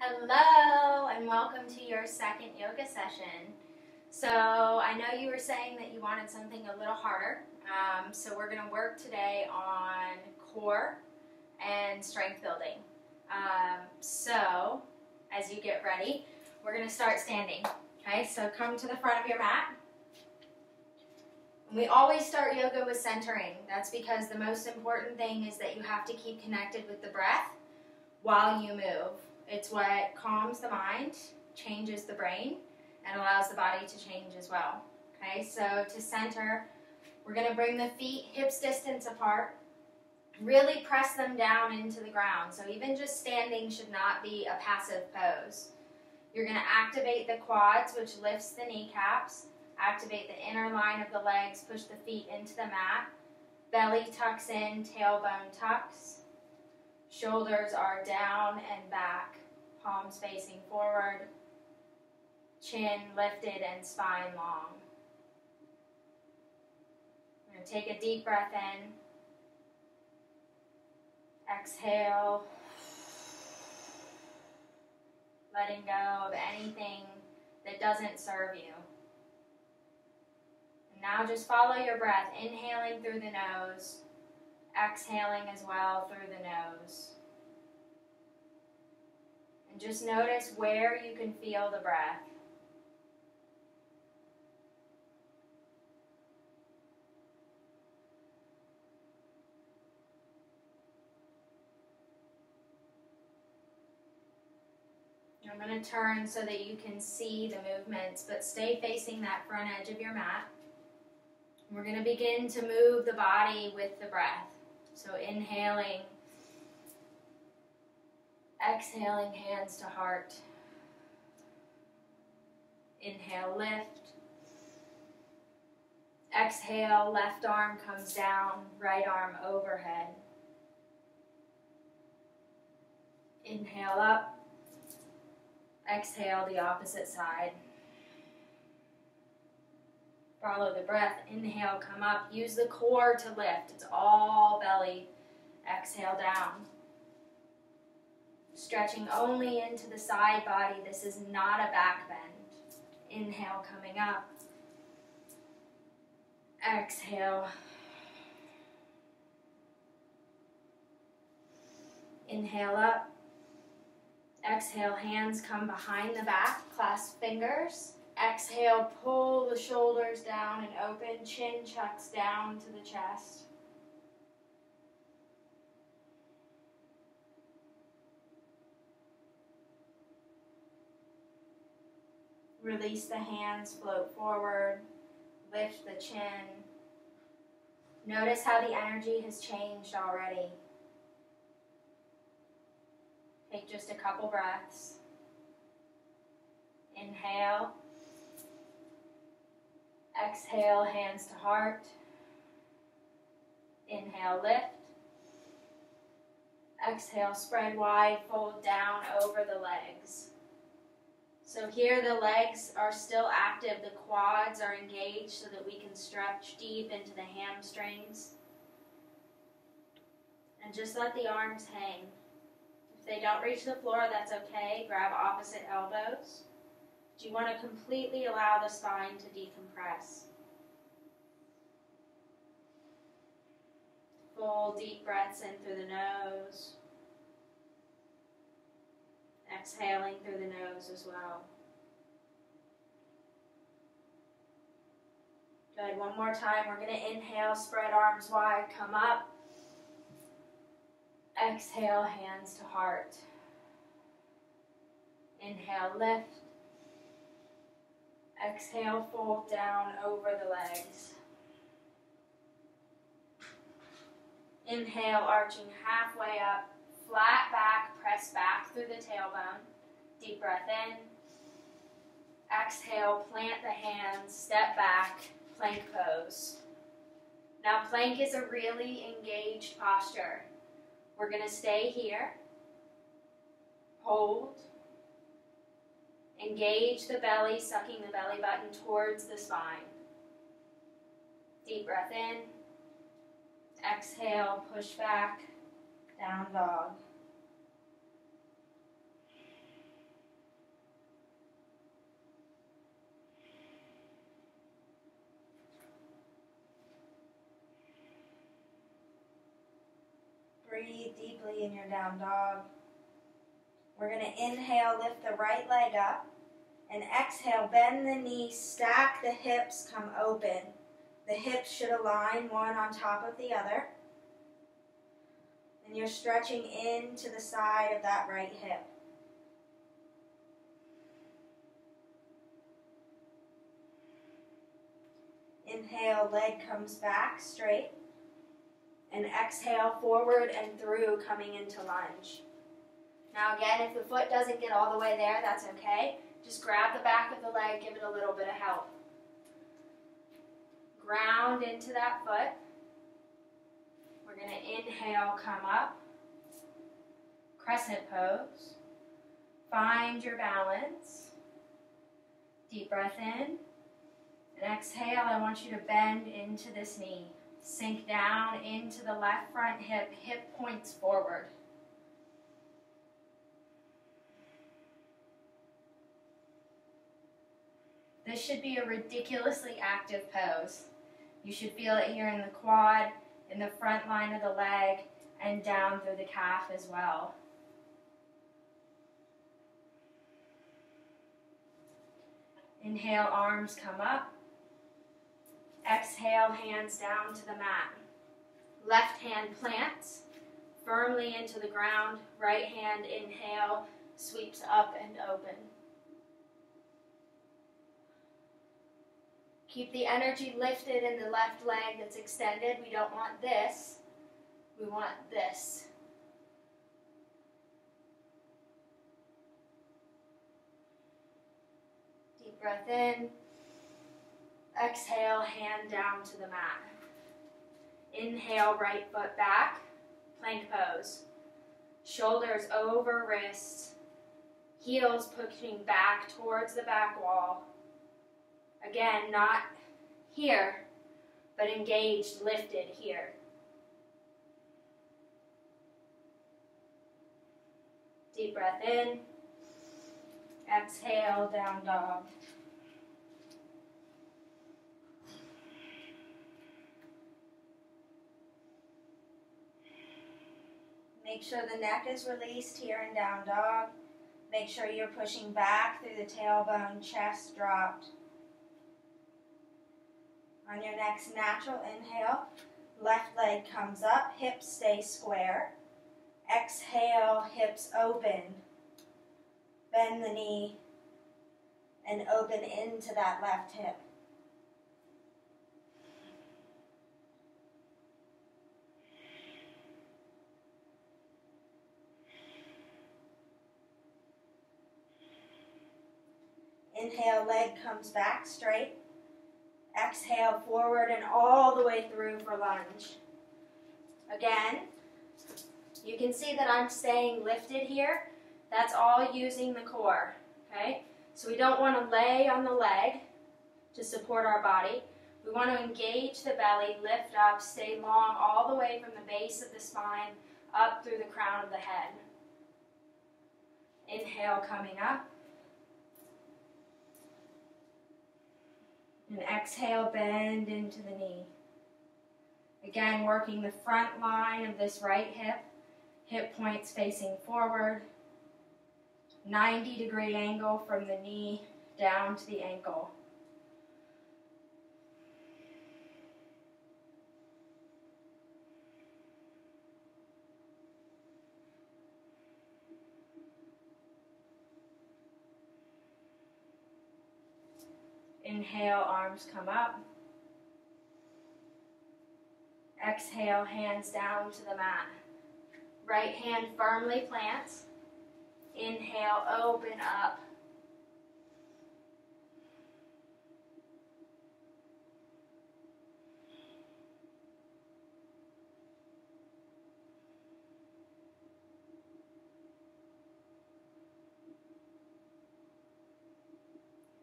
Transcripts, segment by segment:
Hello and welcome to your second yoga session. So I know you were saying that you wanted something a little harder. So we're going to work today on core and strength building. So as you get ready, we're going to start standing. Okay, so come to the front of your mat. We always start yoga with centering. That's because the most important thing is that you have to keep connected with the breath while you move. It's what calms the mind, changes the brain, and allows the body to change as well. Okay, so to center, we're going to bring the feet hips distance apart. Really press them down into the ground. So even just standing should not be a passive pose. You're going to activate the quads, which lifts the kneecaps. Activate the inner line of the legs. Push the feet into the mat. Belly tucks in, tailbone tucks. Shoulders are down and back, palms facing forward, chin lifted and spine long. I'm going to take a deep breath in. Exhale, letting go of anything that doesn't serve you. And now just follow your breath, inhaling through the nose. Exhaling as well through the nose. And just notice where you can feel the breath. I'm going to turn so that you can see the movements, but stay facing that front edge of your mat. We're going to begin to move the body with the breath. So inhaling, exhaling, hands to heart. Inhale, lift. Exhale, left arm comes down, right arm overhead. Inhale up. Exhale the opposite side. Follow the breath. Inhale, come up. Use the core to lift. It's all belly. Exhale down. Stretching only into the side body. This is not a back bend. Inhale, coming up. Exhale. Inhale up. Exhale, hands come behind the back. Clasp fingers. Exhale, pull the shoulders down and open. Chin chucks down to the chest. Release the hands, float forward. Lift the chin. Notice how the energy has changed already. Take just a couple breaths. Inhale. Exhale, hands to heart. Inhale, lift. Exhale, spread wide, fold down over the legs. So here the legs are still active, the quads are engaged so that we can stretch deep into the hamstrings. And just let the arms hang. If they don't reach the floor, that's okay. Grab opposite elbows. But you want to completely allow the spine to decompress. Full deep breaths in through the nose. Exhaling through the nose as well. Good. One more time. We're going to inhale, spread arms wide, come up. Exhale, hands to heart. Inhale, lift. Exhale, fold down over the legs. Inhale, arching halfway up. Flat back, press back through the tailbone. Deep breath in. Exhale, plant the hands, step back, plank pose. Now plank is a really engaged posture. We're going to stay here. Hold. Engage the belly, sucking the belly button towards the spine. Deep breath in. Exhale, push back, down dog. Breathe deeply in your down dog. We're going to inhale, lift the right leg up. And exhale, bend the knees, stack the hips, come open. The hips should align one on top of the other. And you're stretching into the side of that right hip. Inhale, leg comes back straight. And exhale, forward and through, coming into lunge. Now again, if the foot doesn't get all the way there, that's okay. Just grab the back of the leg, give it a little bit of help. Ground into that foot. We're going to inhale, come up. Crescent pose. Find your balance. Deep breath in. And exhale, I want you to bend into this knee. Sink down into the left front hip, hip points forward. This should be a ridiculously active pose. You should feel it here in the quad, in the front line of the leg, and down through the calf as well. Inhale, arms come up. Exhale, hands down to the mat. Left hand plants firmly into the ground. Right hand, inhale, sweeps up and open. Keep the energy lifted in the left leg that's extended. We don't want this. We want this. Deep breath in. Exhale, hand down to the mat. Inhale, right foot back. Plank pose. Shoulders over wrists. Heels pushing back towards the back wall. Again, not here, but engaged, lifted here. Deep breath in. Exhale, down dog. Make sure the neck is released here in down dog. Make sure you're pushing back through the tailbone, chest dropped. On your next natural inhale, left leg comes up, hips stay square. Exhale, hips open. Bend the knee and open into that left hip. Inhale, leg comes back straight. Exhale, forward and all the way through for lunge. Again, you can see that I'm staying lifted here. That's all using the core, okay? So we don't want to lay on the leg to support our body. We want to engage the belly, lift up, stay long all the way from the base of the spine up through the crown of the head. Inhale, coming up. And exhale, bend into the knee. Again, working the front line of this right hip. Hip points facing forward. 90-degree angle from the knee down to the ankle. Inhale, arms come up. Exhale, hands down to the mat. Right hand firmly plants. Inhale, open up.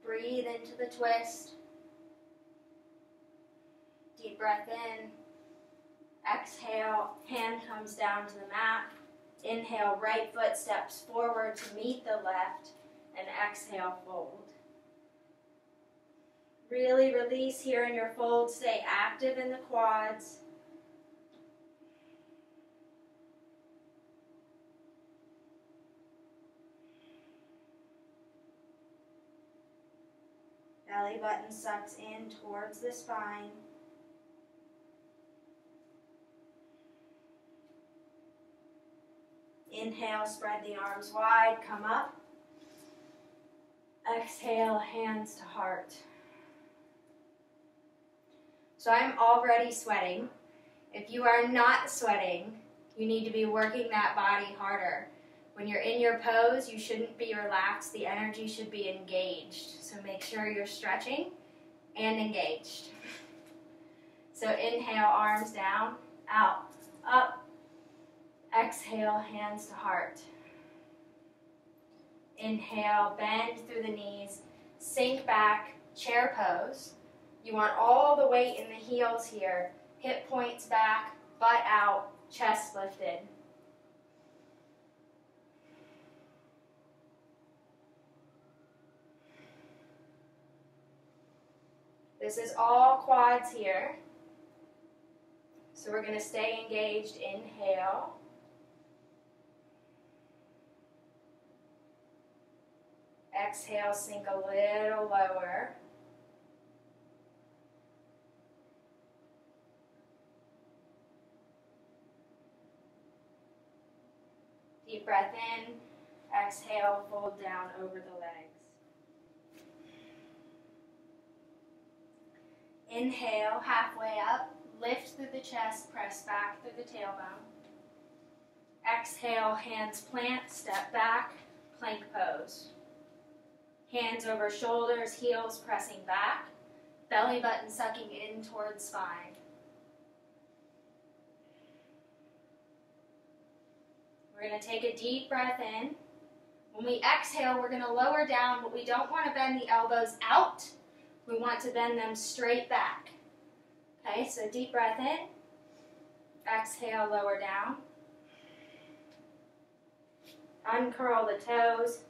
Breathe into the twist. Deep breath in. Exhale, hand comes down to the mat. Inhale, right foot steps forward to meet the left, and exhale, fold. Really release here in your fold. Stay active in the quads. Belly button sucks in towards the spine. Inhale, spread the arms wide, come up. Exhale, hands to heart. So I'm already sweating. If you are not sweating, you need to be working that body harder. When you're in your pose, you shouldn't be relaxed. The energy should be engaged. So make sure you're stretching and engaged. So inhale, arms down, out, up. Exhale, hands to heart. Inhale, bend through the knees, sink back, chair pose. You want all the weight in the heels here. Hip points back, butt out, chest lifted. This is all quads here. So we're going to stay engaged. Inhale. Exhale, sink a little lower. Deep breath in. Exhale, fold down over the legs. Inhale, halfway up. Lift through the chest, press back through the tailbone. Exhale, hands plant, step back, plank pose. Hands over shoulders, heels pressing back, belly button sucking in towards spine. We're going to take a deep breath in. When we exhale, we're going to lower down, but we don't want to bend the elbows out. We want to bend them straight back. Okay, so deep breath in. Exhale, lower down. Uncurl the toes.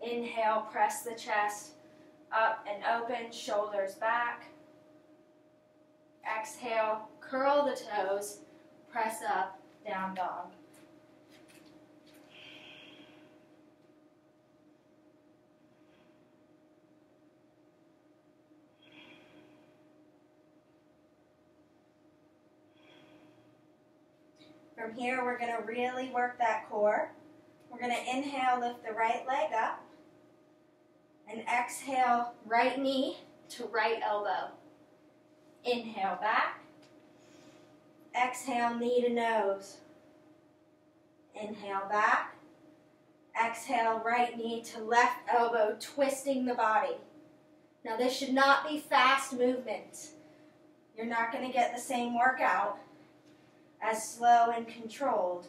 Inhale, press the chest up and open, shoulders back. Exhale, curl the toes, press up, down dog. From here, we're going to really work that core. We're going to inhale, lift the right leg up. And exhale, right knee to right elbow. Inhale, back. Exhale, knee to nose. Inhale, back. Exhale, right knee to left elbow, twisting the body. Now, this should not be fast movement. You're not going to get the same workout as slow and controlled.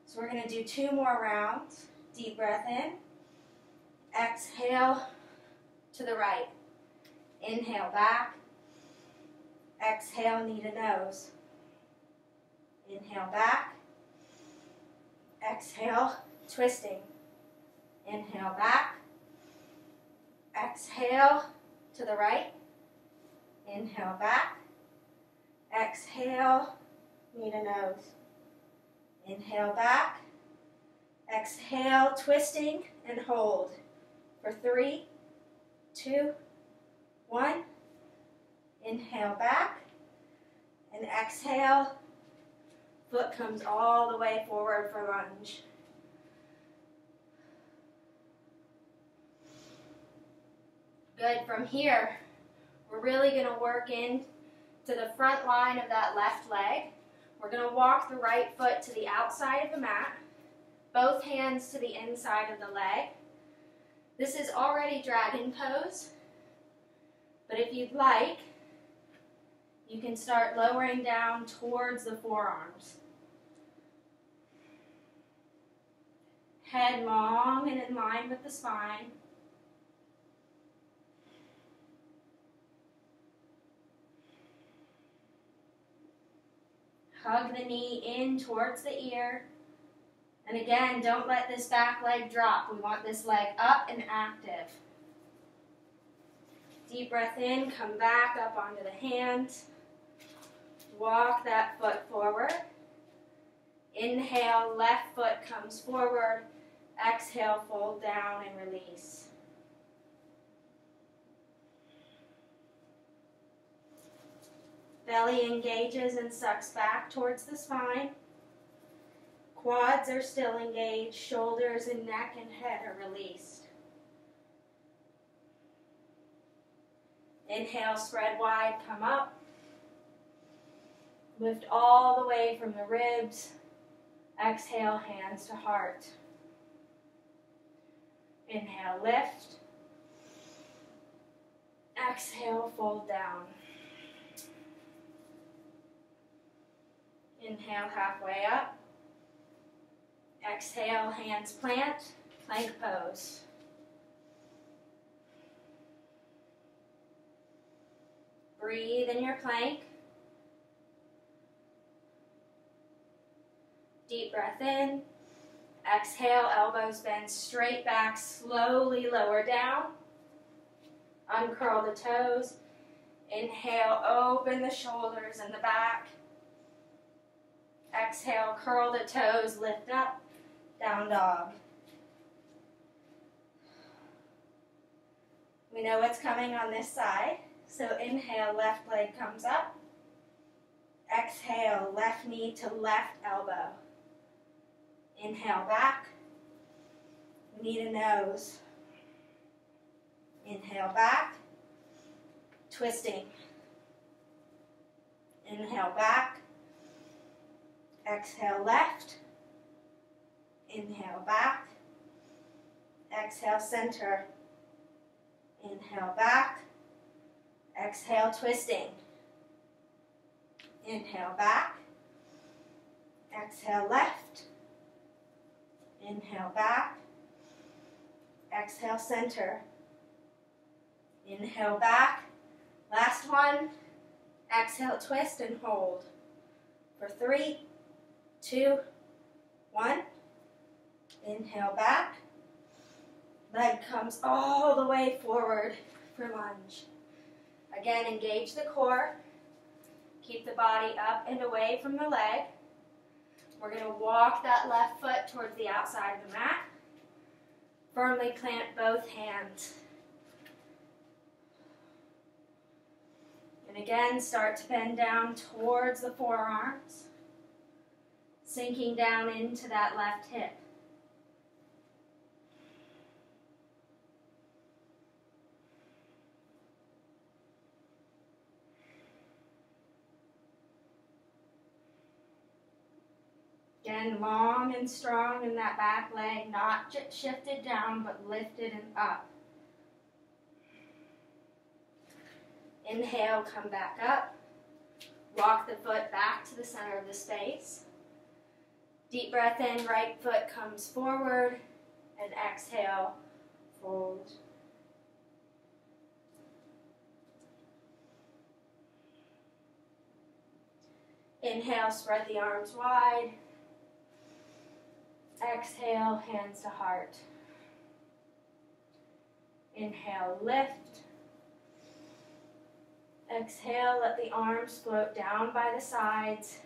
So we're going to do 2 more rounds. Deep breath in. Exhale to the right. Inhale back. Exhale, knee to nose. Inhale back. Exhale, twisting. Inhale back. Exhale to the right. Inhale back. Exhale, knee to nose. Inhale back. Exhale, twisting and hold. For 3, 2, 1. Inhale back. And exhale. Foot comes all the way forward for lunge. Good. From here, we're really going to work in to the front line of that left leg. We're going to walk the right foot to the outside of the mat, both hands to the inside of the leg. This is already dragon pose, but if you'd like, you can start lowering down towards the forearms. Head long and in line with the spine. Hug the knee in towards the ear. And again, don't let this back leg drop. We want this leg up and active. Deep breath in, come back up onto the hands. Walk that foot forward. Inhale, left foot comes forward. Exhale, fold down and release. Belly engages and sucks back towards the spine. Quads are still engaged. Shoulders and neck and head are released. Inhale, spread wide, come up. Lift all the way from the ribs. Exhale, hands to heart. Inhale, lift. Exhale, fold down. Inhale, halfway up. Exhale, hands plant, plank pose. Breathe in your plank. Deep breath in. Exhale, elbows bend straight back, slowly lower down. Uncurl the toes. Inhale, open the shoulders and the back. Exhale, curl the toes, lift up, down dog. We know what's coming on this side. So inhale, left leg comes up. Exhale, left knee to left elbow. Inhale back. Knee to nose. Inhale back. Twisting. Inhale back. Exhale left. Inhale back. Exhale center. Inhale back. Exhale twisting. Inhale back. Exhale left. Inhale back. Exhale center. Inhale back. Last one. Exhale twist and hold. For 3, 2, 1. Inhale back. Leg comes all the way forward for lunge. Again, engage the core. Keep the body up and away from the leg. We're going to walk that left foot towards the outside of the mat. Firmly plant both hands. And again, start to bend down towards the forearms. Sinking down into that left hip. Again, long and strong in that back leg, not shifted down, but lifted and up. Inhale, come back up. Walk the foot back to the center of the space. Deep breath in, right foot comes forward, and exhale, fold. Inhale, spread the arms wide. Exhale, hands to heart. Inhale, lift. Exhale, let the arms float down by the sides.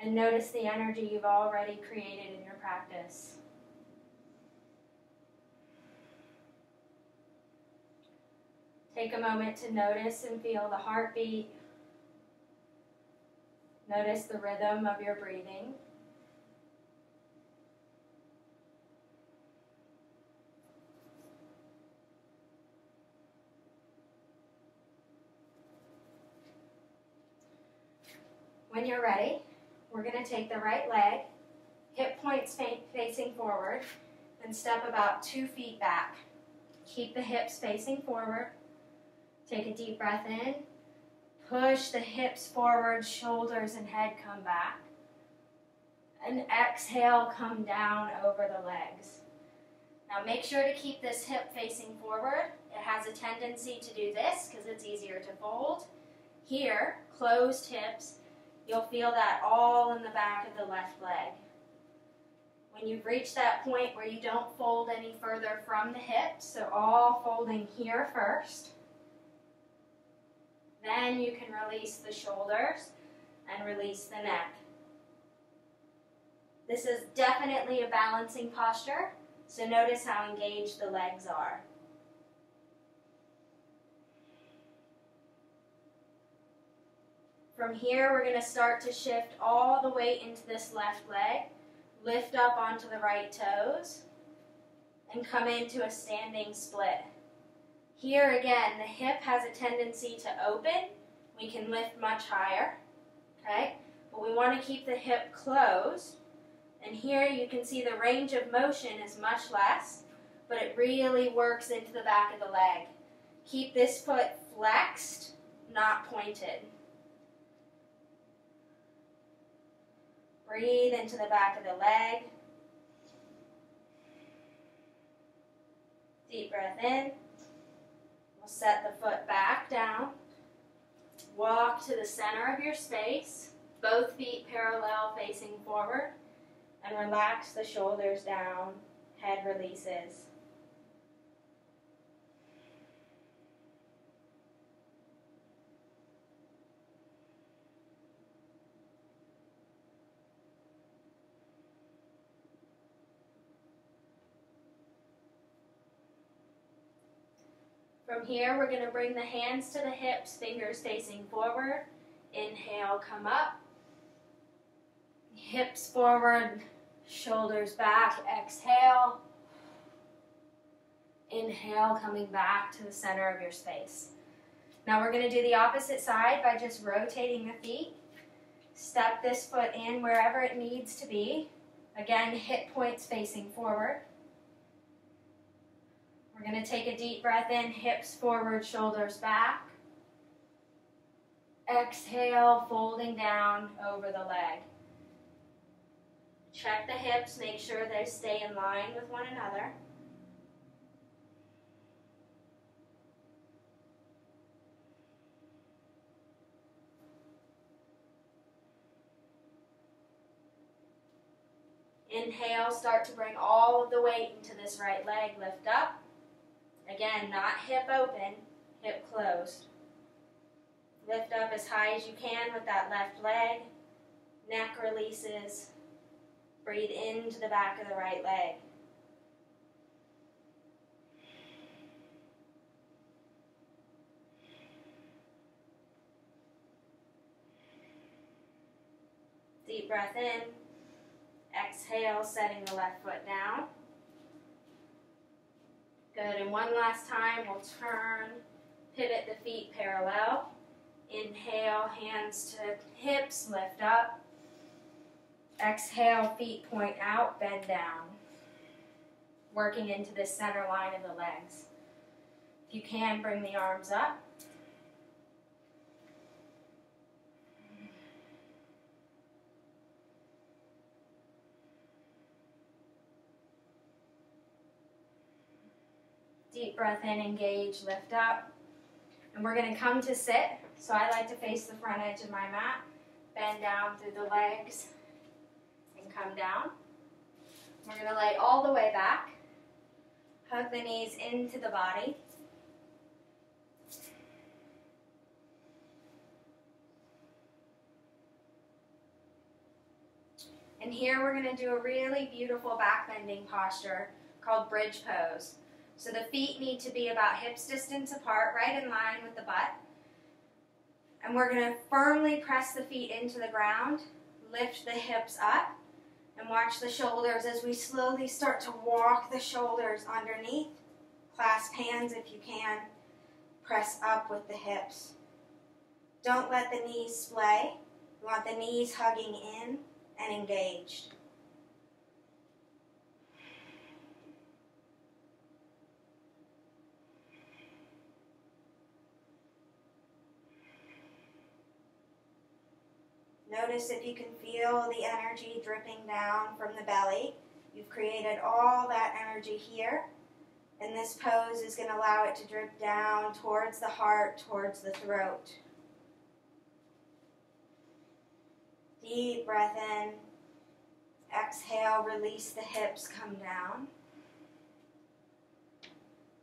And notice the energy you've already created in your practice. Take a moment to notice and feel the heartbeat. Notice the rhythm of your breathing. When you're ready, we're going to take the right leg, hip points facing forward, and step about 2 feet back. Keep the hips facing forward. Take a deep breath in. Push the hips forward, shoulders and head come back. And exhale, come down over the legs. Now make sure to keep this hip facing forward. It has a tendency to do this because it's easier to fold. Here, closed hips. You'll feel that all in the back of the left leg. When you've reached that point where you don't fold any further from the hips, so all folding here first, then you can release the shoulders and release the neck. This is definitely a balancing posture, so notice how engaged the legs are. From here, we're going to start to shift all the weight into this left leg, lift up onto the right toes, and come into a standing split. Here again, the hip has a tendency to open. We can lift much higher, okay? But we want to keep the hip closed. And here you can see the range of motion is much less, but it really works into the back of the leg. Keep this foot flexed, not pointed. Breathe into the back of the leg. Deep breath in. We'll set the foot back down. Walk to the center of your space, both feet parallel facing forward, and relax the shoulders down, head releases. From here, we're going to bring the hands to the hips, fingers facing forward. Inhale, come up. Hips forward, shoulders back. Exhale. Inhale, coming back to the center of your space. Now we're going to do the opposite side by just rotating the feet. Step this foot in wherever it needs to be. Again, hip points facing forward. We're going to take a deep breath in, hips forward, shoulders back. Exhale, folding down over the leg. Check the hips, make sure they stay in line with one another. Inhale, start to bring all of the weight into this right leg, lift up. Again, not hip open, hip closed. Lift up as high as you can with that left leg. Neck releases. Breathe into the back of the right leg. Deep breath in. Exhale, setting the left foot down. Good, and one last time, we'll turn, pivot the feet parallel. Inhale, hands to hips, lift up. Exhale, feet point out, bend down. Working into this center line of the legs. If you can, bring the arms up. Deep breath in, engage, lift up. And we're going to come to sit. So I like to face the front edge of my mat. Bend down through the legs and come down. We're going to lay all the way back. Hug the knees into the body. And here we're going to do a really beautiful back bending posture called bridge pose. So the feet need to be about hips distance apart, right in line with the butt. And we're going to firmly press the feet into the ground, lift the hips up, and watch the shoulders as we slowly start to walk the shoulders underneath. Clasp hands if you can. Press up with the hips. Don't let the knees splay. You want the knees hugging in and engaged. Notice if you can feel the energy dripping down from the belly. You've created all that energy here. And this pose is going to allow it to drip down towards the heart, towards the throat. Deep breath in. Exhale, release the hips, come down.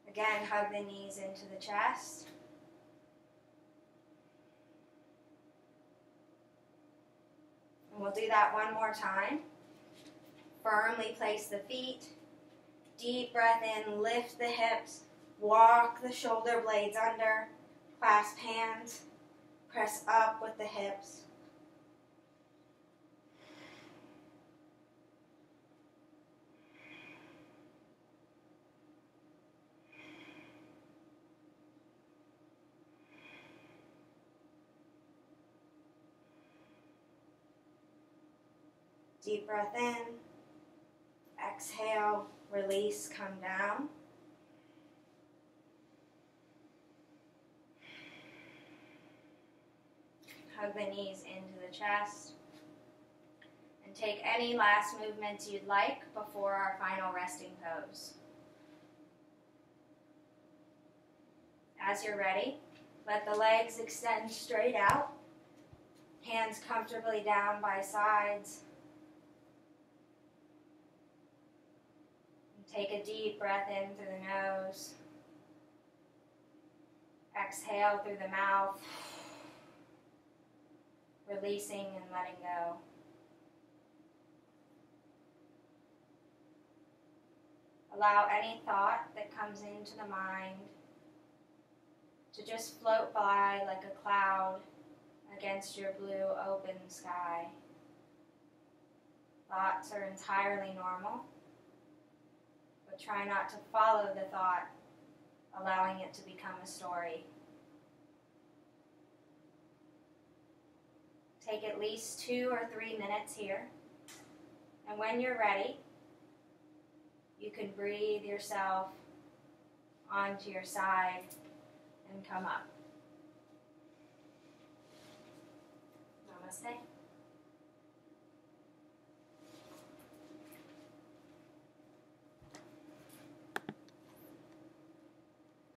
Again, hug the knees into the chest. And we'll do that one more time. Firmly place the feet. Deep breath in, lift the hips, walk the shoulder blades under, clasp hands, Press up with the hips. Deep breath in. Exhale, release, come down. Hug the knees into the chest. And take any last movements you'd like before our final resting pose. As you're ready, let the legs extend straight out. Hands comfortably down by sides. And take a deep breath in through the nose. Exhale through the mouth. Releasing and letting go. Allow any thought that comes into the mind to just float by like a cloud against your blue open sky. Thoughts are entirely normal, but try not to follow the thought, allowing it to become a story. Take at least 2 or 3 minutes here, and when you're ready, you can breathe yourself onto your side and come up. Namaste.